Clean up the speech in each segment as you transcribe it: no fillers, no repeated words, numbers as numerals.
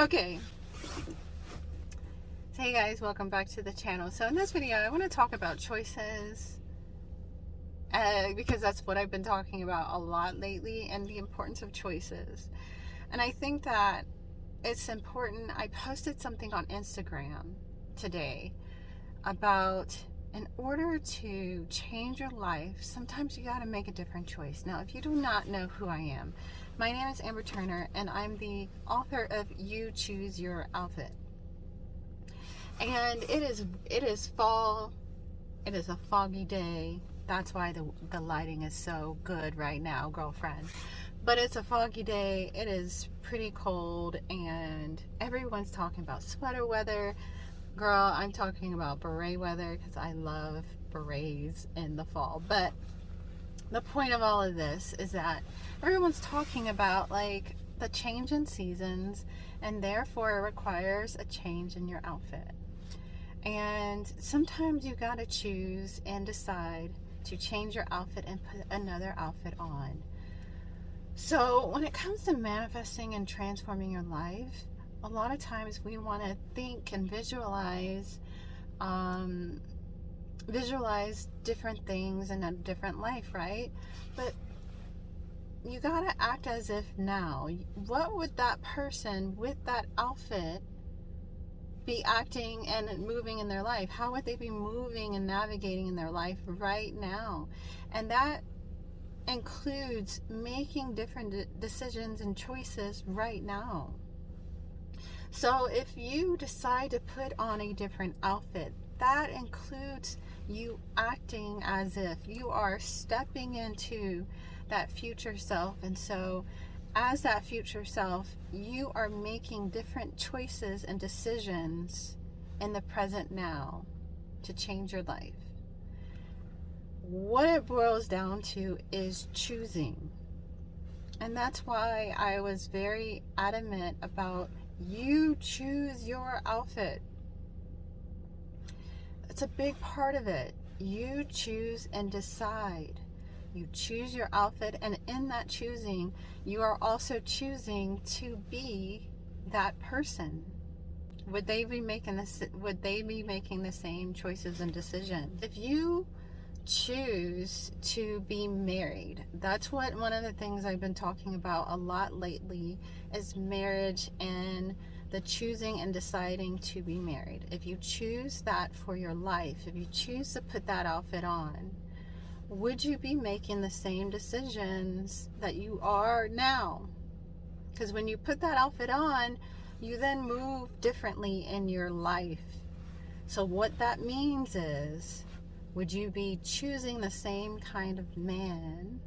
Okay. So hey guys, welcome back to the channel. So in this video, I want to talk about choices because that's what I've been talking about a lot lately, and the importance of choices. And I think that it's important. I posted something on Instagram today about, in order to change your life, sometimes you got to make a different choice. Now, if you do not know who I am, my name is Amber Turner, and I'm the author of You Choose Your Outfit. And it is fall. It is a foggy day. That's why the lighting is so good right now, girlfriend. But it's a foggy day. It is pretty cold, and everyone's talking about sweater weather. Girl, I'm talking about beret weather because I love berets in the fall. But the point of all of this is that everyone's talking about like the change in seasons, and therefore it requires a change in your outfit. And sometimes you gotta choose and decide to change your outfit and put another outfit on. So when it comes to manifesting and transforming your life, a lot of times we want to think and visualize different things in a different life, right? But you gotta act as if now. What would that person with that outfit be acting and moving in their life? How would they be moving and navigating in their life right now? And that includes making different decisions and choices right now. So if you decide to put on a different outfit, that includes you acting as if you are stepping into that future self. And so as that future self, you are making different choices and decisions in the present now to change your life. What it boils down to is choosing. And that's why I was very adamant about you choose your outfit. It's a big part of it. You choose and decide. You choose your outfit, and in that choosing, you are also choosing to be that person. Would they be making the same choices and decisions? If you choose to be married, that's what one of the things I've been talking about a lot lately is marriage and the choosing and deciding to be married. If you choose that for your life, if you choose to put that outfit on, would you be making the same decisions that you are now? Because when you put that outfit on, you then move differently in your life. So what that means is, would you be choosing the same kind of man?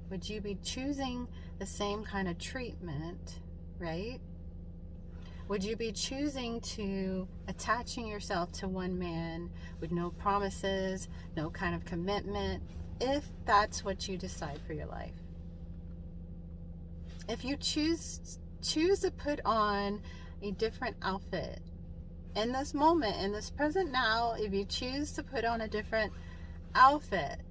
Would you be choosing the same kind of treatment, right? Would you be choosing to attaching yourself to one man with no promises, no kind of commitment, if that's what you decide for your life? If you choose to put on a different outfit, in this moment, in this present now, if you choose to put on a different outfit,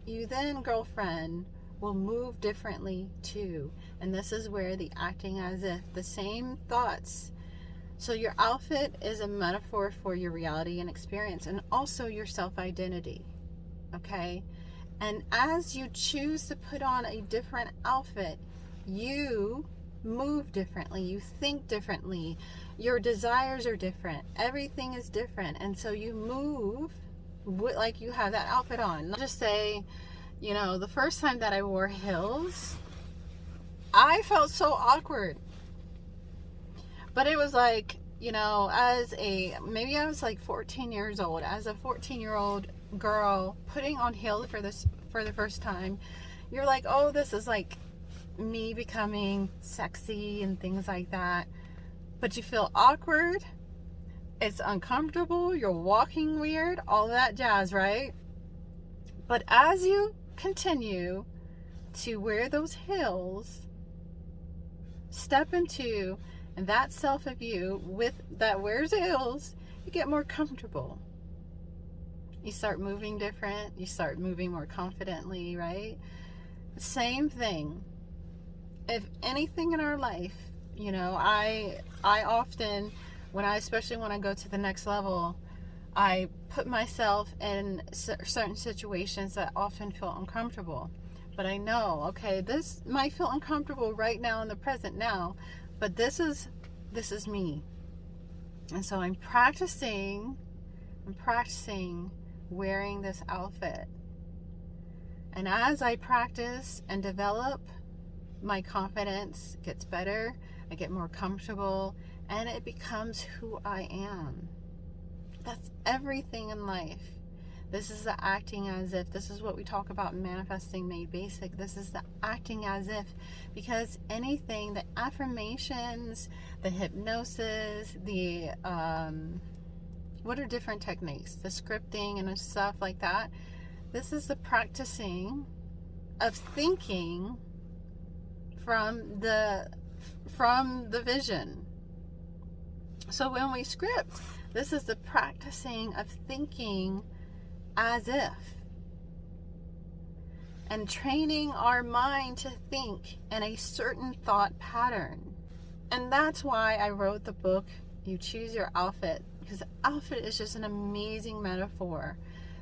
you then, girlfriend, will move differently too. And this is where the acting as if, the same thoughts. So your outfit is a metaphor for your reality and experience, and also your self-identity, okay? And as you choose to put on a different outfit, you move differently, you think differently, your desires are different, everything is different, and so you move like you have that outfit on. I'll just say, the first time that I wore heels, I felt so awkward. But it was like, maybe I was like 14 years old, as a 14-year-old girl putting on heels for the first time, you're like, oh, this is like me becoming sexy and things like that. But you feel awkward, it's uncomfortable, you're walking weird, all that jazz, right? But as you continue to wear those heels, step into that self of you with that wears heels, you get more comfortable. You start moving different, you start moving more confidently, right? Same thing. If anything in our life You know, I often, especially when I go to the next level, I put myself in certain situations that often feel uncomfortable. But I know, okay, this might feel uncomfortable right now in the present now, but this is me. And so I'm practicing wearing this outfit. And as I practice and develop, my confidence gets better, I get more comfortable, and it becomes who I am. That's everything in life. This is the acting as if. This is what we talk about in Manifesting Made Basic. This is the acting as if. Because anything, the affirmations, the hypnosis, the, what are different techniques? The scripting and stuff like that. This is the practicing of thinking from the vision. So when we script, this is the practicing of thinking as if, and training our mind to think in a certain thought pattern. And that's why I wrote the book, You Choose Your Outfit, because outfit is just an amazing metaphor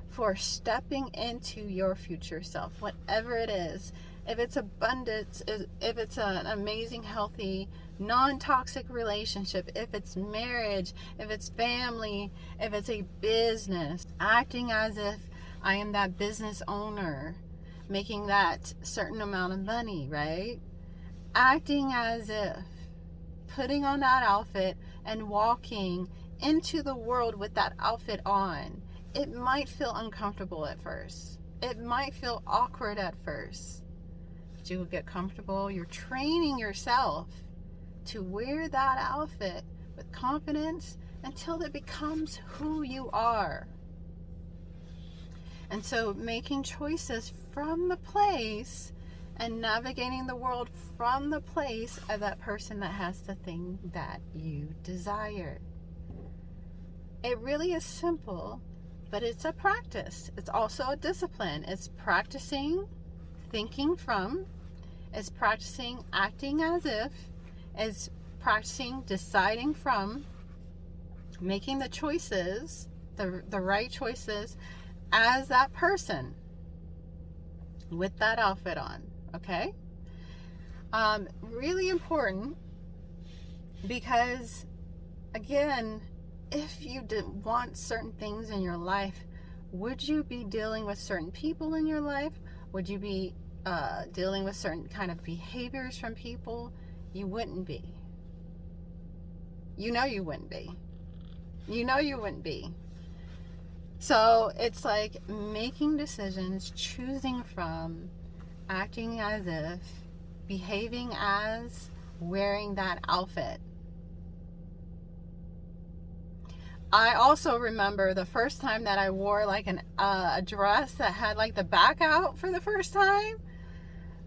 for stepping into your future self, whatever it is. If it's abundance, if it's an amazing, healthy, non-toxic relationship, if it's marriage, if it's family, if it's a business, acting as if I am that business owner, making that certain amount of money, right? Acting as if, putting on that outfit and walking into the world with that outfit on. It might feel uncomfortable at first. It might feel awkward at first. But you will get comfortable. You're training yourself to wear that outfit with confidence until it becomes who you are. And so making choices from the place and navigating the world from the place of that person that has the thing that you desire. It really is simple, but it's a practice. It's also a discipline. It's practicing thinking from, it's practicing acting as if, it's practicing deciding from, making the choices, the right choices as that person with that outfit on, okay? Really important, because again, if you didn't want certain things in your life, would you be dealing with certain people in your life? Would you be dealing with certain kind of behaviors from people? You wouldn't be. You know you wouldn't be. You know you wouldn't be. So it's like making decisions, choosing from, acting as if, behaving as, wearing that outfit. I also remember the first time that I wore like a dress that had like the back out for the first time.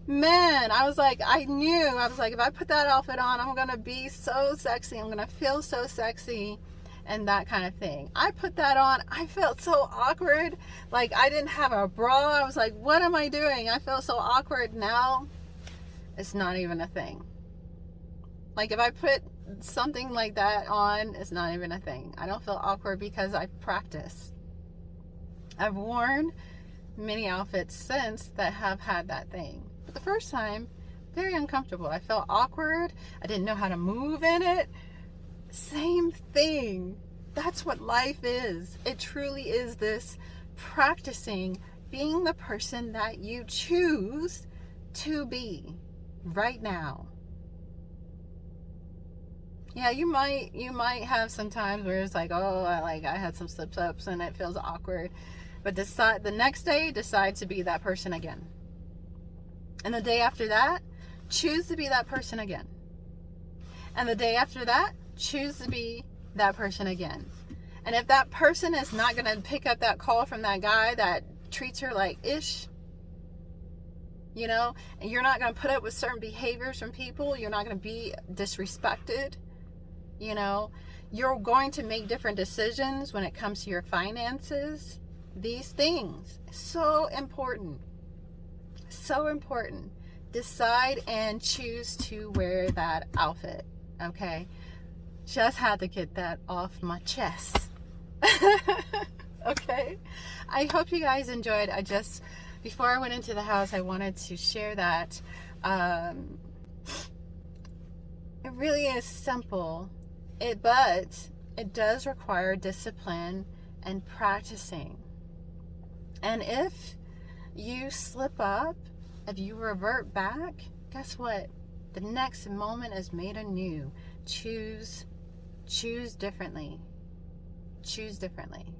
Man, I was like, if I put that outfit on, I'm going to be so sexy. I'm going to feel so sexy and that kind of thing. I put that on. I felt so awkward. Like I didn't have a bra. I was like, what am I doing? I feel so awkward. Now it's not even a thing. Like if I put something like that on, it's not even a thing. I don't feel awkward because I've practiced. I've worn many outfits since that have had that thing. But the first time, very uncomfortable. I felt awkward. I didn't know how to move in it. Same thing. That's what life is. It truly is this practicing being the person that you choose to be right now. Yeah, you might have some times where it's like, oh, I had some slip-ups and it feels awkward. But the next day, decide to be that person again. And the day after that, choose to be that person again. And the day after that, choose to be that person again. And if that person is not going to pick up that call from that guy that treats her like ish, and you're not going to put up with certain behaviors from people, you're not going to be disrespected, you're going to make different decisions when it comes to your finances. These things, so important. So important. Decide and choose to wear that outfit. Okay, just had to get that off my chest. Okay, I hope you guys enjoyed. Before I went into the house, I wanted to share that. It really is simple, but it does require discipline and practicing. And if you slip up, if you revert back, guess what? The next moment is made anew. Choose differently. Choose differently.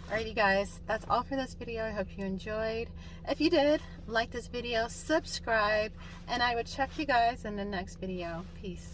Alright, you guys, that's all for this video. I hope you enjoyed. If you did, like this video, subscribe, and I would check you guys in the next video. Peace.